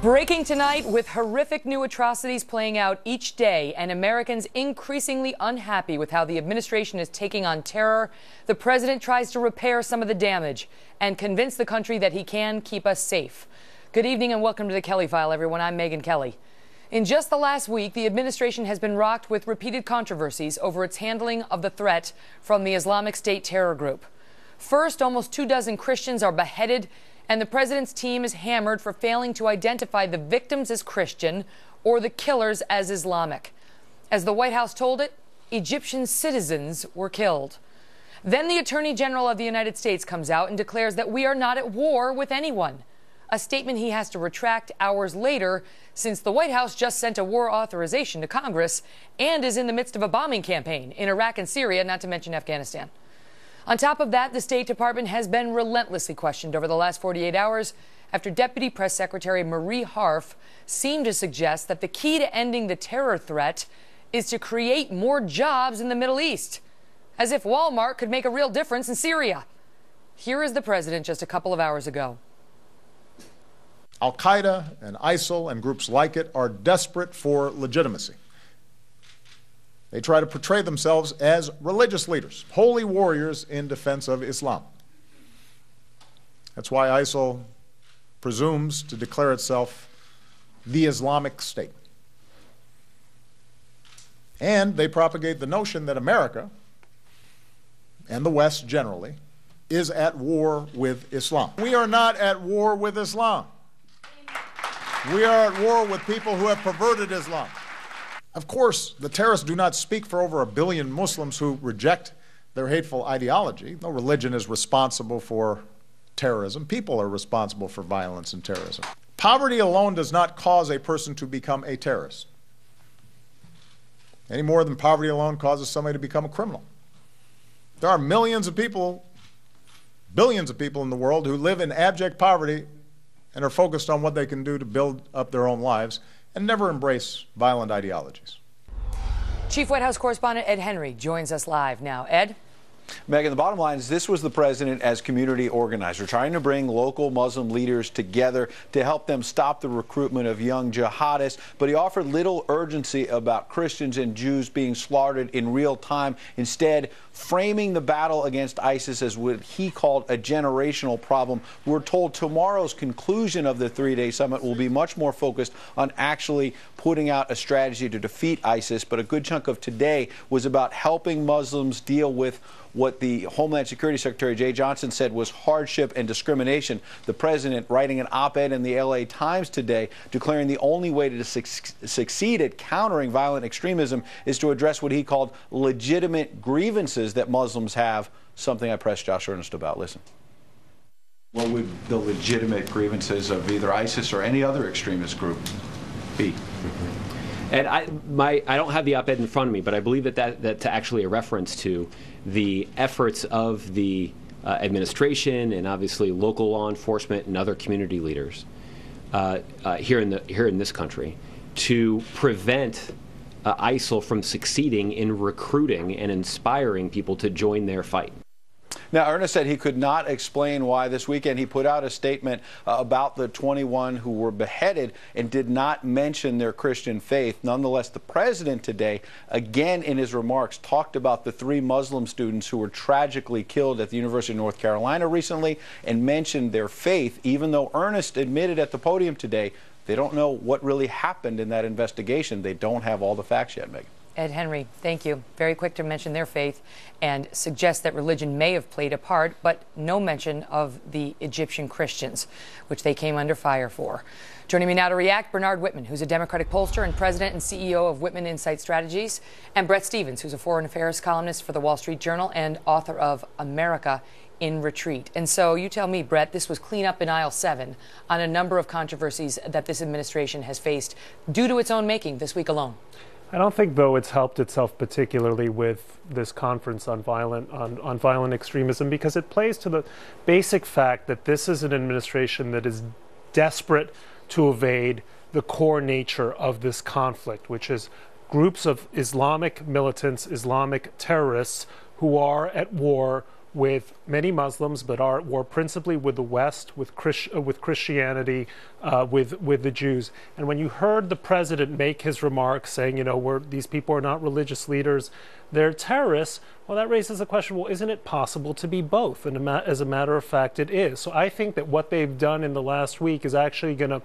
Breaking tonight with horrific new atrocities playing out each day and Americans increasingly unhappy with how the administration is taking on terror, the president tries to repair some of the damage and convince the country that he can keep us safe. Good evening and welcome to the Kelly File, everyone. I'm Megyn Kelly. In just the last week, the administration has been rocked with repeated controversies over its handling of the threat from the Islamic State terror group. First, almost 24 Christians are beheaded, and the president's team is hammered for failing to identify the victims as Christian or the killers as Islamic. As the White House told it, Egyptian citizens were killed. Then the Attorney General of the United States comes out and declares that we are not at war with anyone, a statement he has to retract hours later since the White House just sent a war authorization to Congress and is in the midst of a bombing campaign in Iraq and Syria, not to mention Afghanistan. On top of that, the State Department has been relentlessly questioned over the last 48 hours after Deputy Press Secretary Marie Harf seemed to suggest that the key to ending the terror threat is to create more jobs in the Middle East, as if Walmart could make a real difference in Syria. Here is the president just a couple of hours ago. Al-Qaeda and ISIL and groups like it are desperate for legitimacy. They try to portray themselves as religious leaders, holy warriors in defense of Islam. That's why ISIL presumes to declare itself the Islamic State. And they propagate the notion that America, and the West generally, is at war with Islam. We are not at war with Islam. We are at war with people who have perverted Islam. Of course, the terrorists do not speak for over 1 billion Muslims who reject their hateful ideology. No religion is responsible for terrorism. People are responsible for violence and terrorism. Poverty alone does not cause a person to become a terrorist, any more than poverty alone causes somebody to become a criminal. There are millions of people, billions of people in the world who live in abject poverty and are focused on what they can do to build up their own lives and never embrace violent ideologies. Chief White House correspondent Ed Henry joins us live now. Ed? Megyn, the bottom line is this was the president as community organizer, trying to bring local Muslim leaders together to help them stop the recruitment of young jihadists, but he offered little urgency about Christians and Jews being slaughtered in real time, instead framing the battle against ISIS as what he called a generational problem. We're told tomorrow's conclusion of the three-day summit will be much more focused on actually putting out a strategy to defeat ISIS, but a good chunk of today was about helping Muslims deal with what the Homeland Security Secretary Jay Johnson said was hardship and discrimination. The president writing an op-ed in the LA Times today declaring the only way to succeed at countering violent extremism is to address what he called legitimate grievances that Muslims have, something I pressed Josh Earnest about. Listen. What would the legitimate grievances of either ISIS or any other extremist group be? And I don't have the op-ed in front of me, but I believe that's actually a reference to the efforts of the administration and obviously local law enforcement and other community leaders here in this country to prevent ISIL from succeeding in recruiting and inspiring people to join their fight. Now, Ernest said he could not explain why this weekend he put out a statement about the 21 who were beheaded and did not mention their Christian faith. Nonetheless, the president today, again in his remarks, talked about the 3 Muslim students who were tragically killed at the University of North Carolina recently and mentioned their faith, even though Ernest admitted at the podium today they don't know what really happened in that investigation. They don't have all the facts yet, Megyn. Ed Henry, thank you. Very quick to mention their faith and suggest that religion may have played a part, but no mention of the Egyptian Christians, which they came under fire for. Joining me now to react, Bernard Whitman, who's a Democratic pollster and president and CEO of Whitman Insight Strategies, and Brett Stevens, who's a foreign affairs columnist for the Wall Street Journal and author of America in Retreat. And so you tell me, Brett, this was cleanup in aisle 7 on a number of controversies that this administration has faced due to its own making this week alone. I don't think, though, it's helped itself particularly with this conference on violent extremism, because it plays to the basic fact that this is an administration that is desperate to evade the core nature of this conflict, which is groups of Islamic militants, Islamic terrorists who are at war with many Muslims, but are at war principally with the West, with Christianity, with the Jews. And when you heard the president make his remarks saying, you know, these people are not religious leaders, they're terrorists, well, that raises the question, well, isn't it possible to be both? And as a matter of fact, it is. So I think that what they've done in the last week is actually going to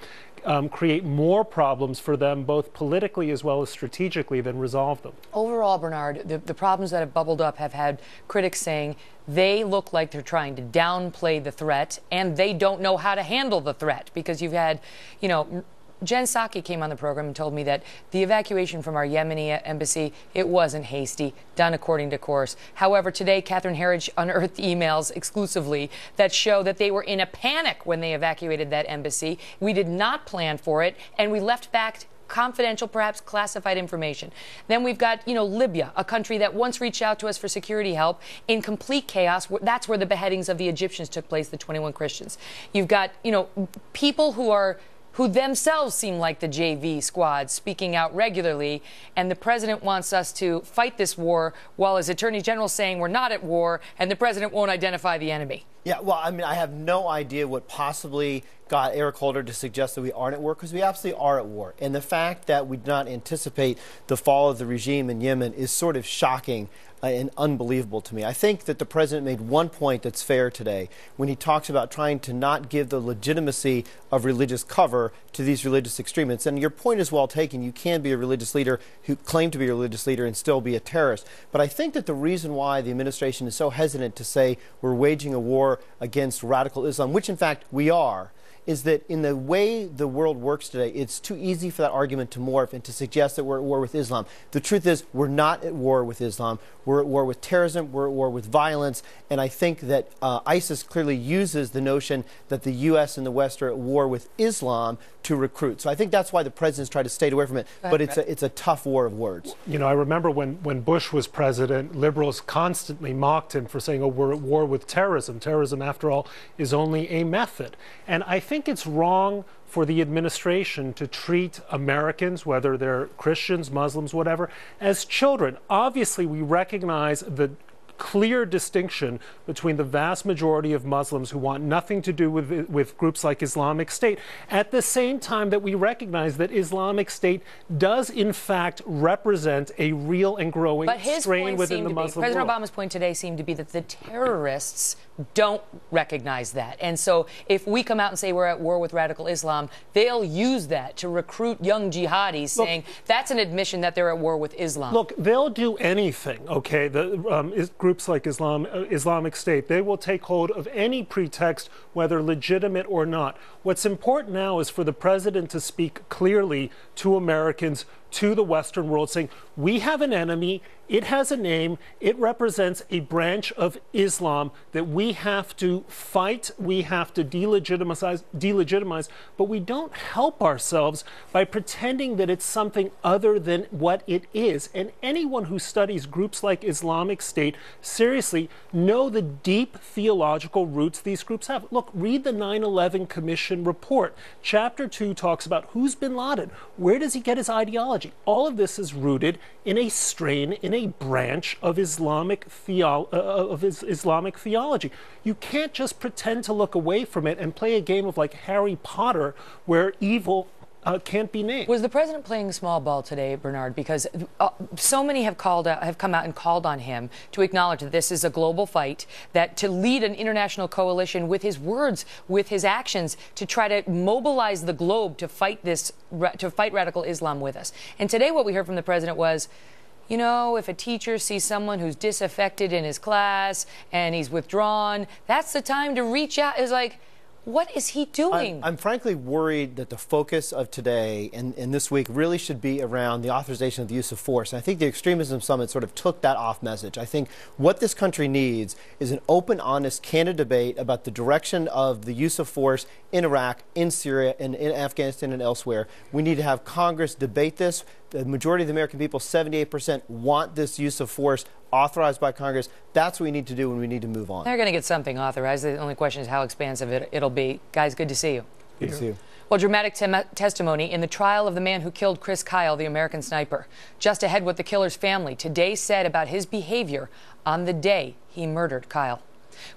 create more problems for them, both politically as well as strategically, than resolve them. Overall, Bernard, the problems that have bubbled up have had critics saying they look like they're trying to downplay the threat, and they don't know how to handle the threat, because you've had, you know, Jen Psaki came on the program and told me that the evacuation from our Yemeni embassy, it wasn't hasty, done according to course. However, today, Catherine Herridge unearthed emails exclusively that show that they were in a panic when they evacuated that embassy. We did not plan for it, and we left back confidential, perhaps classified information. Then we've got, you know, Libya, a country that once reached out to us for security help in complete chaos. That's where the beheadings of the Egyptians took place, the 21 Christians. You've got, you know, people who themselves seem like the JV squad speaking out regularly, and the president wants us to fight this war while his attorney general saying we're not at war, and the president won't identify the enemy. Yeah, well, I mean, I have no idea what possibly got Eric Holder to suggest that we aren't at war, because we absolutely are at war. And the fact that we do not anticipate the fall of the regime in Yemen is sort of shocking and unbelievable to me. I think that the president made one point that's fair today when he talks about trying to not give the legitimacy of religious cover to these religious extremists. And your point is well taken. You can be a religious leader who claim to be a religious leader and still be a terrorist. But I think that the reason why the administration is so hesitant to say we're waging a war against radical Islam, which in fact we are, is that in the way the world works today, it's too easy for that argument to morph and to suggest that we're at war with Islam. The truth is, we're not at war with Islam. We're at war with terrorism. We're at war with violence. And I think that ISIS clearly uses the notion that the U.S. and the West are at war with Islam to recruit. So I think that's why the president's tried to stay away from it. But it's a tough war of words. You know, I remember when Bush was president, liberals constantly mocked him for saying, oh, we're at war with terrorism. Terrorism, after all, is only a method. And I think it's wrong for the administration to treat Americans, whether they're Christians, Muslims, whatever, as children. Obviously, we recognize the clear distinction between the vast majority of Muslims who want nothing to do with groups like Islamic State, at the same time that we recognize that Islamic State does in fact represent a real and growing strain within the Muslim world. President Obama's point today seemed to be that the terrorists don't recognize that. And so if we come out and say we're at war with radical Islam, they'll use that to recruit young jihadis, saying that's an admission that they're at war with Islam. Look, they'll do anything, okay? Groups like Islamic State, they will take hold of any pretext, whether legitimate or not. What's important now is for the president to speak clearly to Americans, to the Western world, saying, we have an enemy, it has a name, it represents a branch of Islam that we have to fight, we have to delegitimize, but we don't help ourselves by pretending that it's something other than what it is. And anyone who studies groups like Islamic State seriously know the deep theological roots these groups have. Look, read the 9/11 Commission report. Chapter 2 talks about who's bin Laden, where does he get his ideology. All of this is rooted in a strain, in a branch of Islamic theology. You can't just pretend to look away from it and play a game of like Harry Potter where evil can't be named. Was the president playing small ball today, Bernard? Because so many have come out and called on him to acknowledge that this is a global fight, that to lead an international coalition with his words, with his actions, to try to mobilize the globe to fight radical Islam with us. And today what we heard from the president was, you know, if a teacher sees someone who's disaffected in his class and he's withdrawn, that's the time to reach out. It's like, what is he doing? I'm frankly worried that the focus of today and this week really should be around the authorization of the use of force. And I think the Extremism Summit sort of took that off message. I think what this country needs is an open, honest, candid debate about the direction of the use of force in Iraq, in Syria, and in Afghanistan and elsewhere. We need to have Congress debate this. The majority of the American people, 78%, want this use of force authorized by Congress. That's what we need to do, and we need to move on. They're going to get something authorized. The only question is how expansive it'll be. Guys, good to see you. Good to see you. Well, dramatic testimony in the trial of the man who killed Chris Kyle, the American sniper. Just ahead, what the killer's family today said about his behavior on the day he murdered Kyle.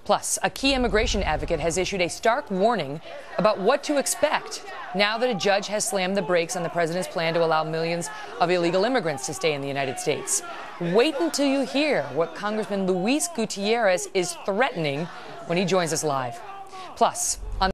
Plus, a key immigration advocate has issued a stark warning about what to expect now that a judge has slammed the brakes on the president's plan to allow millions of illegal immigrants to stay in the United States. Wait until you hear what Congressman Luis Gutierrez is threatening when he joins us live. Plus, on